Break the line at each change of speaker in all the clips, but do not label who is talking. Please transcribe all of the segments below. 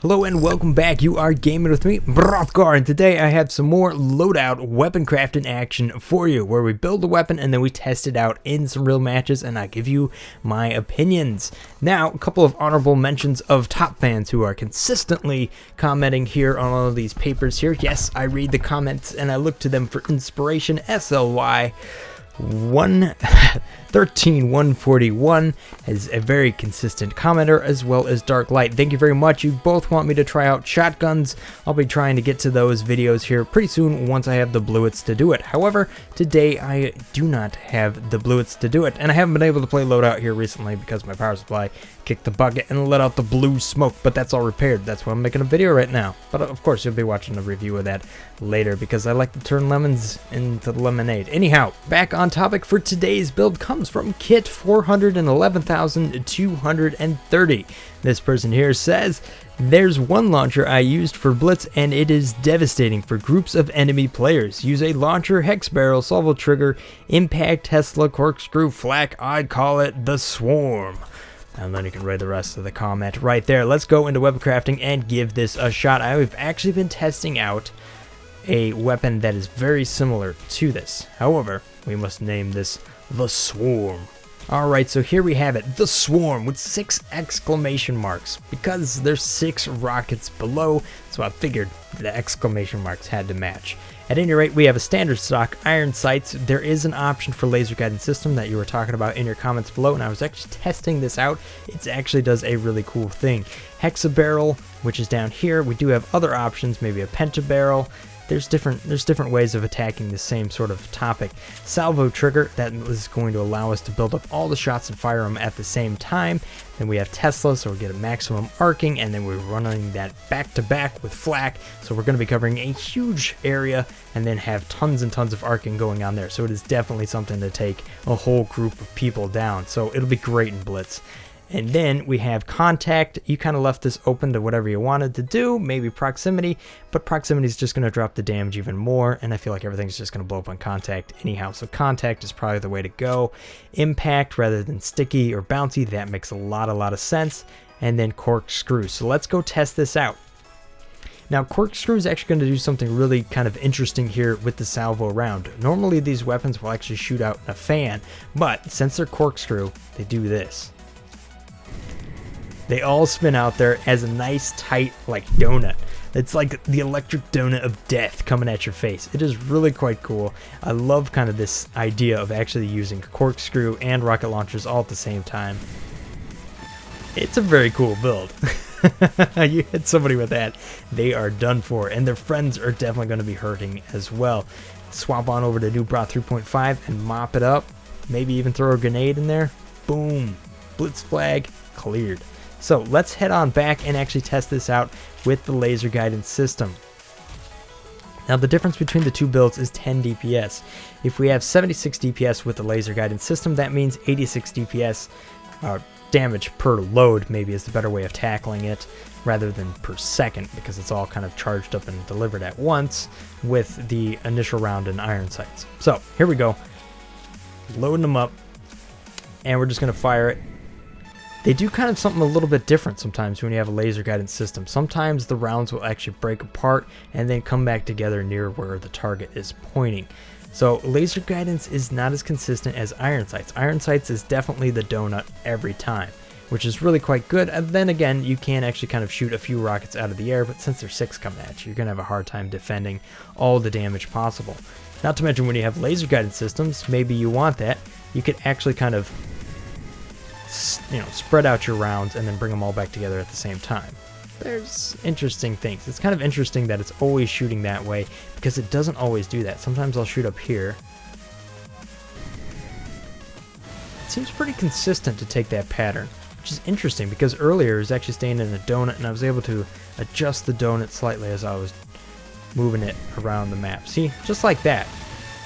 Hello and welcome back. You are gaming with me, Brothgar, and today I have some more Loadout weapon crafting action for you, where we build a weapon and then we test it out in some real matches and I give you my opinions. Now, a couple of honorable mentions of top fans who are consistently commenting here on all of these papers here. Yes, I read the comments and I look to them for inspiration. SLY 141 is a very consistent commenter, as well as Dark Light. Thank you very much. You both want me to try out shotguns. I'll be trying to get to those videos here pretty soon once I have the Blitz to do it. However, today I do not have the Blitz to do it, and I haven't been able to play Loadout here recently because my power supply kicked the bucket and let out the blue smoke, but that's all repaired. That's why I'm making a video right now. But of course, you'll be watching a review of that later because I like to turn lemons into lemonade. Anyhow, back on topic for today's build comes from Kit 411,230. This person here says, "There's one launcher I used for Blitz and it is devastating for groups of enemy players. Use a launcher, hex barrel, salvo trigger, impact, Tesla, corkscrew, flak. I'd call it the Swarm." And then you can read the rest of the comment right there. Let's go into weapon crafting and give this a shot. I've actually been testing out a weapon that is very similar to this. However, we must name this the Swarm. Alright, so here we have it, the Swarm, with 6 exclamation marks. Because there's 6 rockets below, so I figured the exclamation marks had to match. At any rate, we have a standard stock iron sights. There is an option for laser guidance system that you were talking about in your comments below, and I was actually testing this out. It actually does a really cool thing. Hexa barrel, which is down here. We do have other options, maybe a pentabarrel. There's different ways of attacking the same sort of topic. Salvo trigger, that is going to allow us to build up all the shots and fire them at the same time. Then we have Tesla, so we get a maximum arcing, and then we're running that back to back with Flack, so we're going to be covering a huge area and then have tons and tons of arcing going on there. So it is definitely something to take a whole group of people down, so it'll be great in Blitz. And then we have contact. You kind of left this open to whatever you wanted to do, maybe proximity, but proximity is just going to drop the damage even more, and I feel like everything's just going to blow up on contact anyhow, so contact is probably the way to go. Impact rather than sticky or bouncy, that makes a lot of sense. And then corkscrew. So let's go test this out. Now, corkscrew is actually going to do something really kind of interesting here with the salvo round. Normally these weapons will actually shoot out in a fan, but since they're corkscrew, they do this. They all spin out there as a nice tight like donut. It's like the electric donut of death coming at your face. It is really quite cool. I love kind of this idea of actually using corkscrew and rocket launchers all at the same time. It's a very cool build. You hit somebody with that, they are done for, and their friends are definitely going to be hurting as well. Swap on over to New Bra 3.5 and mop it up. Maybe even throw a grenade in there. Boom. Blitz flag cleared. So let's head on back and actually test this out with the laser guidance system. Now the difference between the two builds is 10 DPS. If we have 76 DPS with the laser guidance system, that means 86 DPS damage per load maybe is the better way of tackling it, rather than per second, because it's all kind of charged up and delivered at once with the initial round in iron sights. So here we go, loading them up, and we're just going to fire it. They do kind of something a little bit different sometimes when you have a laser guidance system. Sometimes the rounds will actually break apart and then come back together near where the target is pointing. So laser guidance is not as consistent as iron sights. Iron sights is definitely the donut every time, which is really quite good. And then again, you can actually kind of shoot a few rockets out of the air, but since there's 6 coming at you, you're going to have a hard time defending all the damage possible. Not to mention when you have laser guidance systems, maybe you want that, you could actually kind of spread out your rounds and then bring them all back together at the same time. There's interesting things. It's kind of interesting that it's always shooting that way, because it doesn't always do that. Sometimes I'll shoot up here. It seems pretty consistent to take that pattern, which is interesting because earlier it was actually staying in a donut and I was able to adjust the donut slightly as I was moving it around the map. See, just like that.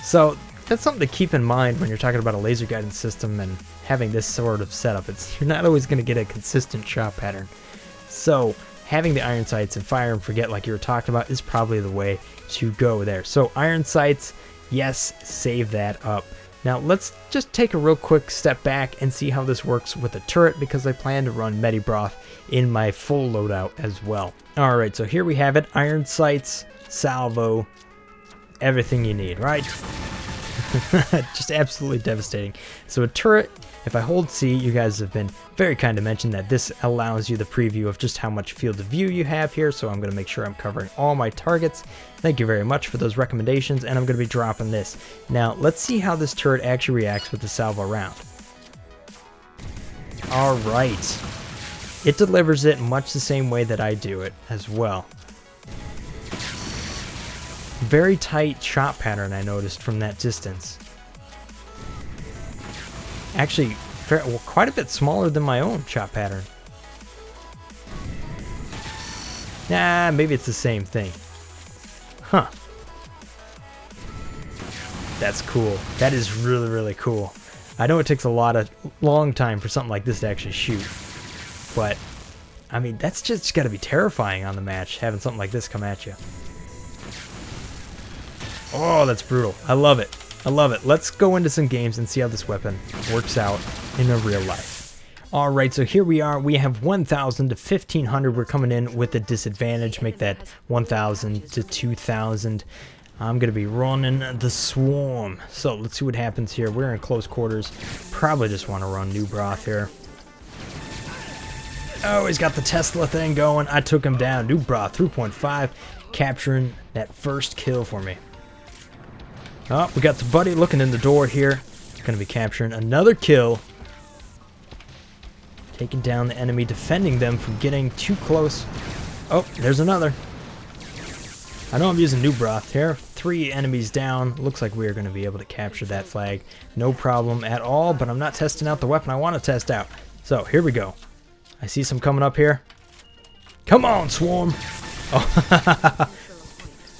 So that's something to keep in mind when you're talking about a laser guidance system and having this sort of setup. You're not always going to get a consistent shot pattern. So having the iron sights and fire and forget like you were talking about is probably the way to go there. So iron sights, yes, save that up. Now let's just take a real quick step back and see how this works with a turret, because I plan to run Medibroth in my full loadout as well. Alright, so here we have it. Iron sights, salvo, everything you need, right? Just absolutely devastating. So a turret, if I hold C, you guys have been very kind to mention that this allows you the preview of just how much field of view you have here, so I'm going to make sure I'm covering all my targets. Thank you very much for those recommendations, and I'm going to be dropping this. Now, let's see how this turret actually reacts with the salvo round. Alright. It delivers it much the same way that I do it as well. Very tight shot pattern I noticed from that distance. Actually, quite a bit smaller than my own shot pattern. Nah, maybe it's the same thing. Huh. That's cool. That is really, really cool. I know it takes a long time for something like this to actually shoot. But, I mean, that's just gotta be terrifying on the match, having something like this come at you. Oh, that's brutal. I love it. I love it. Let's go into some games and see how this weapon works out in a real life. Alright, so here we are. We have 1,000 to 1,500. We're coming in with a disadvantage. Make that 1,000 to 2,000. I'm going to be running the Swarm. So let's see what happens here. We're in close quarters. Probably just want to run New Broth here. Oh, he's got the Tesla thing going. I took him down. New Broth 3.5. Capturing that first kill for me. Oh, we got the buddy looking in the door here. Gonna be capturing another kill. Taking down the enemy, defending them from getting too close. Oh, there's another. I know I'm using New Broth here. 3 enemies down. Looks like we are going to be able to capture that flag. No problem at all, but I'm not testing out the weapon I want to test out. So, here we go. I see some coming up here. Come on, Swarm! Oh,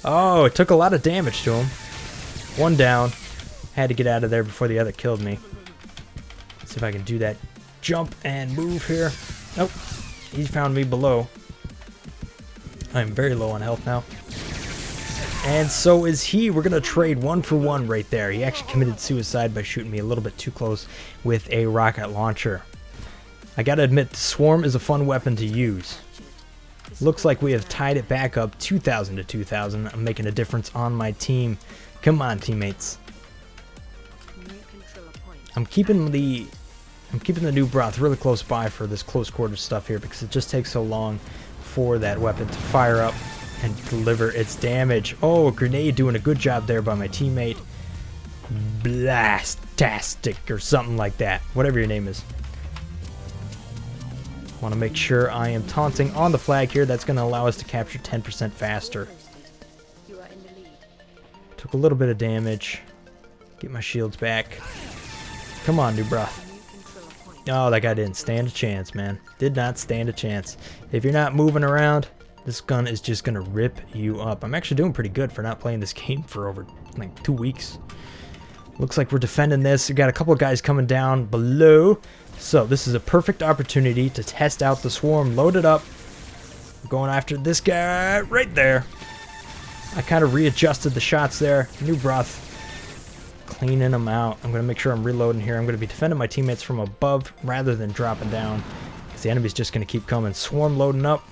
oh, it took a lot of damage to him. 1 down. Had to get out of there before the other killed me. Let's see if I can do that jump and move here. Nope. He found me below. I'm very low on health now. And so is he. We're going to trade 1 for 1 right there. He actually committed suicide by shooting me a little bit too close with a rocket launcher. I gotta admit, the Swarm is a fun weapon to use. Looks like we have tied it back up 2,000 to 2,000. I'm making a difference on my team. Come on, teammates. I'm keeping the New Broth really close by for this close quarters stuff here, because it just takes so long for that weapon to fire up and deliver its damage. Oh, a grenade doing a good job there by my teammate. Blastastic or something like that. Whatever your name is. Want to make sure I am taunting on the flag here. That's going to allow us to capture 10% faster. Took a little bit of damage. Get my shields back. Come on, New Broth. Oh, that guy didn't stand a chance, man. Did not stand a chance. If you're not moving around, this gun is just going to rip you up. I'm actually doing pretty good for not playing this game for over like 2 weeks. Looks like we're defending this. We got a couple of guys coming down below. So this is a perfect opportunity to test out the Swarm. Load it up. We're going after this guy right there. I kind of readjusted the shots there. New Broth. Cleaning them out. I'm going to make sure I'm reloading here. I'm going to be defending my teammates from above rather than dropping down, because the enemy's just going to keep coming. Swarm loading up.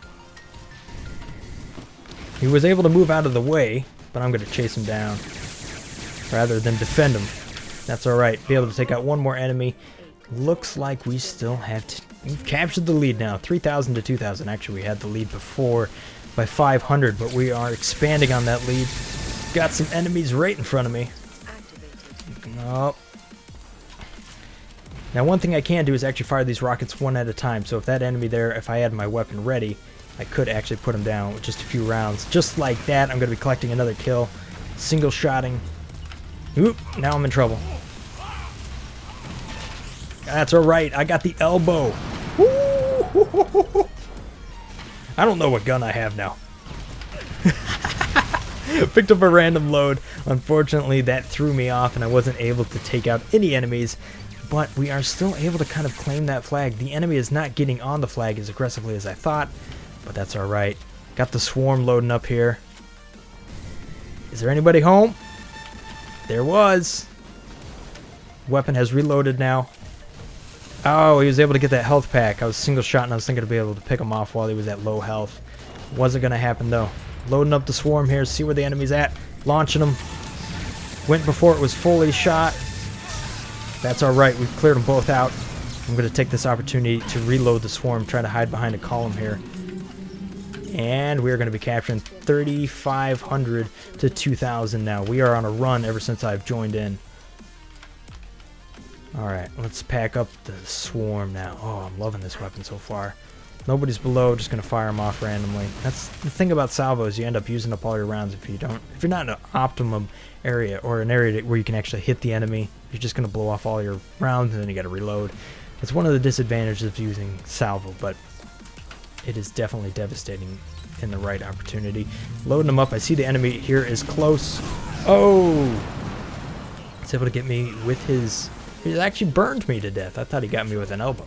He was able to move out of the way, but I'm going to chase him down rather than defend him. That's alright. Be able to take out one more enemy. Looks like we still have to... We've captured the lead now. 3,000 to 2,000. Actually, we had the lead before by 500, but we are expanding on that lead. Got some enemies right in front of me. Nope. Now, one thing I can do is actually fire these rockets one at a time. So if that enemy there, if I had my weapon ready, I could actually put him down with just a few rounds. Just like that, I'm going to be collecting another kill. Single shotting. Oop, now I'm in trouble. That's alright, I got the elbow. Woo! I don't know what gun I have now. Picked up a random load. Unfortunately, that threw me off and I wasn't able to take out any enemies. But we are still able to kind of claim that flag. The enemy is not getting on the flag as aggressively as I thought, but that's alright. Got the Swarm loading up here. Is there anybody home? There was. Weapon has reloaded now. Oh, he was able to get that health pack. I was single shot and I was thinking to be able to pick him off while he was at low health. Wasn't going to happen though. Loading up the swarm here, see where the enemy's at. Launching them. Went before it was fully shot. That's alright, we've cleared them both out. I'm going to take this opportunity to reload the swarm, try to hide behind a column here. And we're going to be capturing 3,500 to 2,000 now. We are on a run ever since I've joined in. Alright, let's pack up the swarm now. Oh, I'm loving this weapon so far. Nobody's below, just going to fire them off randomly. That's the thing about salvos, you end up using up all your rounds if you're not in an optimum area or an area where you can actually hit the enemy. You're just going to blow off all your rounds and then you got to reload. It's one of the disadvantages of using salvo, but it is definitely devastating in the right opportunity. Loading them up, I see the enemy here is close. Oh! He's able to get me with his... He actually burned me to death. I thought he got me with an elbow.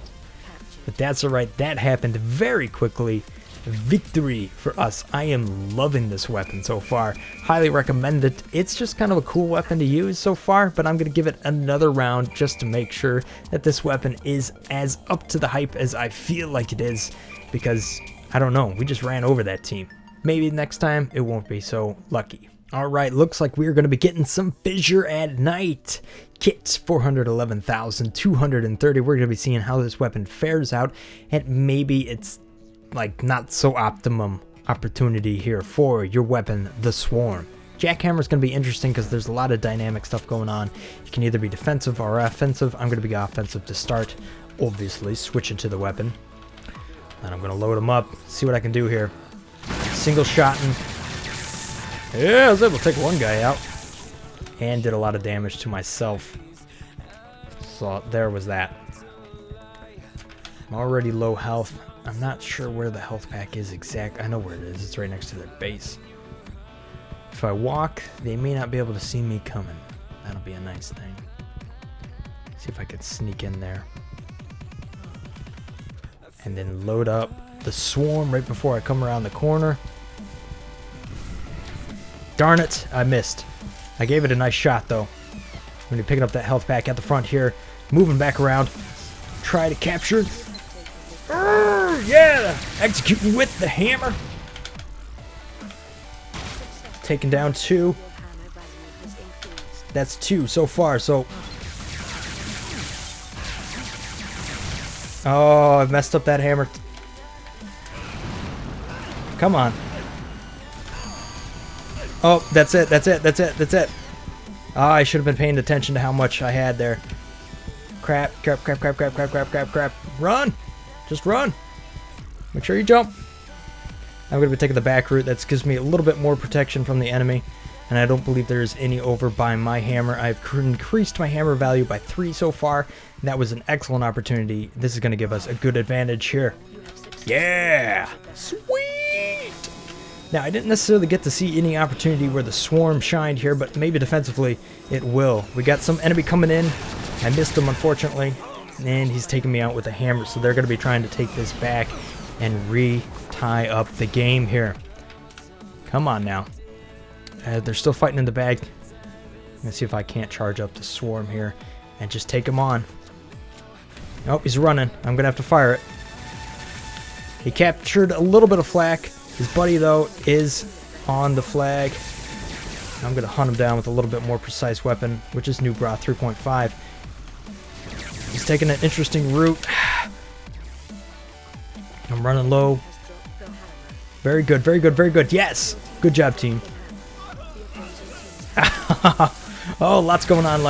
But that's alright, that happened very quickly. Victory for us. I am loving this weapon so far. Highly recommend it. It's just kind of a cool weapon to use so far, but I'm going to give it another round just to make sure that this weapon is as up to the hype as I feel like it is, because, I don't know, we just ran over that team. Maybe next time it won't be so lucky. Alright, looks like we're going to be getting some Fissure at Night. Kits, 411,230. We're going to be seeing how this weapon fares out, and maybe it's like not so optimum opportunity here for your weapon, the Swarm. Jackhammer is going to be interesting because there's a lot of dynamic stuff going on. You can either be defensive or offensive. I'm going to be offensive to start, obviously, switching to the weapon. And I'm going to load him up, see what I can do here. Single shotting. Yeah, I was able to take one guy out. And did a lot of damage to myself. So there was that. I'm already low health. I'm not sure where the health pack is exact. I know where it is. It's right next to their base. If I walk, they may not be able to see me coming. That'll be a nice thing. See if I could sneak in there. And then load up the swarm right before I come around the corner. Darn it, I missed. I gave it a nice shot though. I'm going to be picking up that health pack at the front here. Moving back around. Try to capture. Yeah! Executing with the hammer. Taking down 2. That's 2 so far, so... Oh, I've messed up that hammer. Come on. Oh, that's it, that's it, that's it, that's it. Ah, I should have been paying attention to how much I had there. Crap, crap, crap, crap, crap, crap, crap, crap, crap. Run! Just run! Make sure you jump. I'm going to be taking the back route. That gives me a little bit more protection from the enemy. And I don't believe there's any over by my hammer. I've increased my hammer value by 3 so far. And that was an excellent opportunity. This is going to give us a good advantage here. Yeah! Sweet! Now, I didn't necessarily get to see any opportunity where the swarm shined here, but maybe defensively it will. We got some enemy coming in. I missed him, unfortunately. And he's taking me out with a hammer, so they're going to be trying to take this back and re-tie up the game here. Come on now. They're still fighting in the bag. Let's see if I can't charge up the swarm here and just take him on. Nope, he's running. I'm going to have to fire it. He captured a little bit of flak. His buddy, though, is on the flag. I'm going to hunt him down with a little bit more precise weapon, which is New Broth 3.5. He's taking an interesting route. I'm running low. Very good, very good, very good. Yes! Good job, team. Oh, lots going on.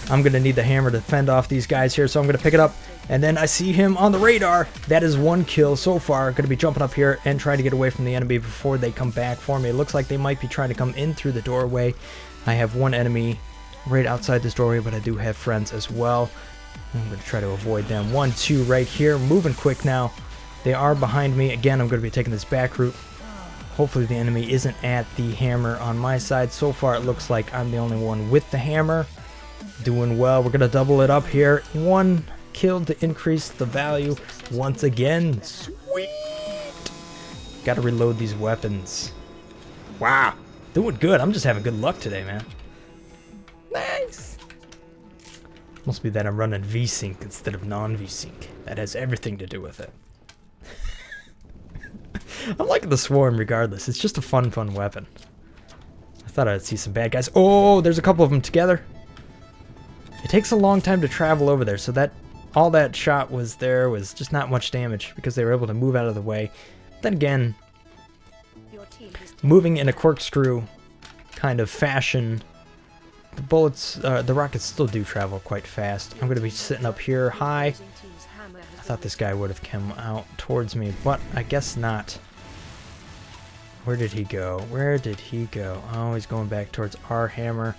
I'm going to need the hammer to fend off these guys here, so I'm going to pick it up. And then I see him on the radar. That is 1 kill so far. Going to be jumping up here and trying to get away from the enemy before they come back for me. It looks like they might be trying to come in through the doorway. I have one enemy right outside this doorway, but I do have friends as well. I'm going to try to avoid them. 1, 2 right here. Moving quick now. They are behind me. Again, I'm going to be taking this back route. Hopefully the enemy isn't at the hammer on my side. So far it looks like I'm the only one with the hammer. Doing well. We're going to double it up here. 1 kill to increase the value once again. Sweet! Got to reload these weapons. Wow. Doing good. I'm just having good luck today, man. Nice. Must be that I'm running VSync instead of non-VSync. That has everything to do with it. I'm liking the Swarm regardless. It's just a fun weapon. I thought I'd see some bad guys. Oh, there's a couple of them together. It takes a long time to travel over there, so that all that shot was there was just not much damage because they were able to move out of the way. Then again, moving in a corkscrew kind of fashion, the bullets, the rockets still do travel quite fast. I'm going to be sitting up here high. I thought this guy would have come out towards me, but I guess not. Where did he go? Where did he go? Oh, he's going back towards our hammer.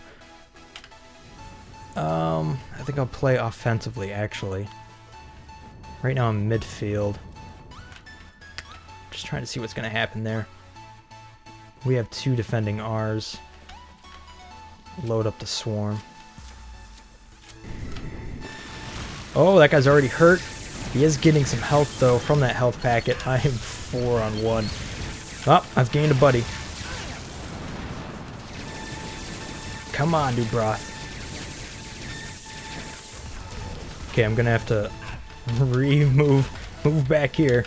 I think I'll play offensively, actually. Right now I'm midfield. Just trying to see what's going to happen there. We have two defending ours. Load up the swarm. Oh, that guy's already hurt. He is getting some health, though, from that health packet. I am 4 on 1. Oh, I've gained a buddy. Come on, new broth. Okay, I'm gonna have to move back here.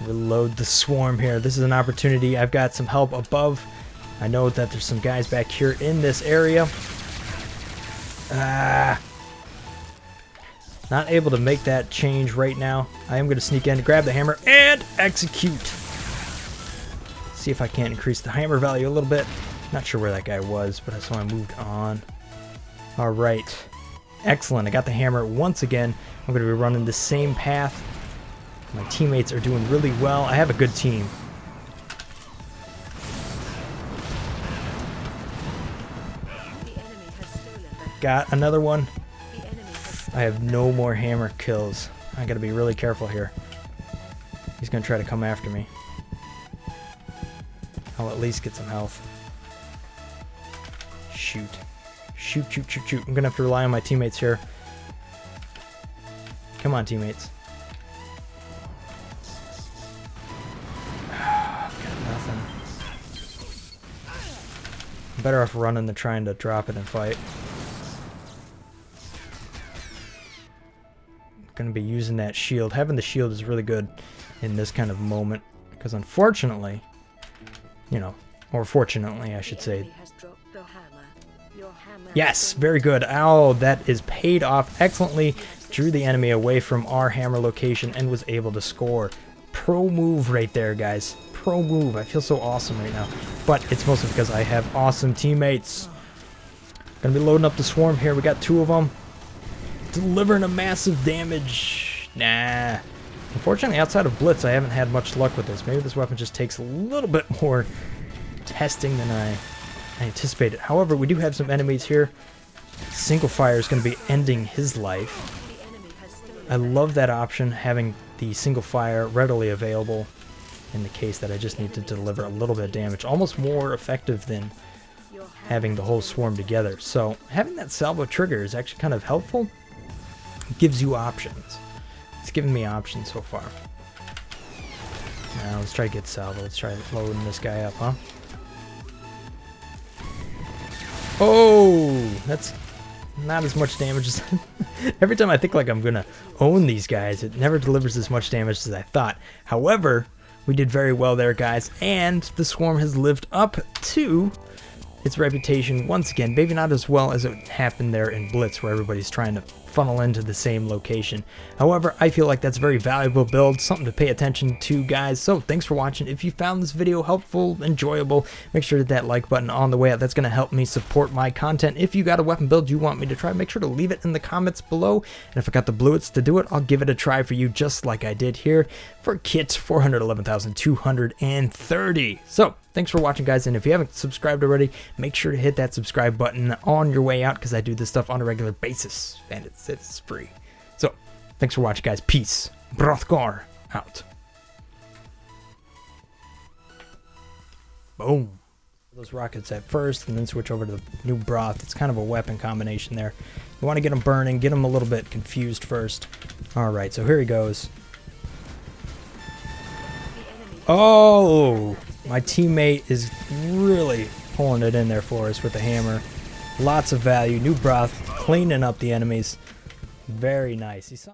Reload the swarm here. This is an opportunity. I've got some help above. I know that there's some guys back here in this area. Not able to make that change right now. I am gonna sneak in, grab the hammer, and execute. See if I can't increase the hammer value a little bit. Not sure where that guy was, but I saw I moved on. All right. Excellent. I got the hammer once again. I'm going to be running the same path. My teammates are doing really well. I have a good team. Got another one. I have no more hammer kills. I got to be really careful here. He's going to try to come after me. I'll at least get some health. Shoot. Shoot, shoot, shoot, shoot. I'm going to have to rely on my teammates here. Come on, teammates. I've got nothing. I'm better off running than trying to drop it and fight. I'm going to be using that shield. Having the shield is really good in this kind of moment. Because unfortunately, you know, or fortunately, I should say. Yes, very good. Oh, that is paid off excellently. Drew the enemy away from our hammer location and was able to score. Pro move right there, guys. Pro move. I feel so awesome right now. But it's mostly because I have awesome teammates. Gonna be loading up the swarm here. We got 2 of them. Delivering a massive damage. Nah. Unfortunately, outside of Blitz, I haven't had much luck with this. Maybe this weapon just takes a little bit more testing than I anticipated. However, we do have some enemies here. Single fire is going to be ending his life. I love that option, having the single fire readily available in the case that I just need to deliver a little bit of damage. Almost more effective than having the whole swarm together. So having that salvo trigger is actually kind of helpful. It gives you options. It's given me options so far. Now let's try to get salvo. Let's try loading this guy up, huh? Oh, that's not as much damage as... Every time I think like I'm going to own these guys, it never delivers as much damage as I thought. However, we did very well there, guys, and the swarm has lived up to its reputation once again. Maybe not as well as it happened there in Blitz, where everybody's trying to funnel into the same location. However, I feel like that's a very valuable build, something to pay attention to, guys. So thanks for watching. If you found this video helpful, enjoyable, make sure to hit that like button on the way out. That's going to help me support my content. If you got a weapon build you want me to try, make sure to leave it in the comments below. And if I got the Blitz to do it, I'll give it a try for you, just like I did here for kit 411,230. So thanks for watching, guys, and if you haven't subscribed already, make sure to hit that subscribe button on your way out, because I do this stuff on a regular basis, and it's free. So, thanks for watching, guys. Peace. Brothgar out. Boom. Those rockets at first, and then switch over to the new broth. It's kind of a weapon combination there. You want to get them burning, get them a little bit confused first. Alright, so here he goes. Oh! My teammate is really pulling it in there for us with the hammer. Lots of value. New broth, cleaning up the enemies. Very nice.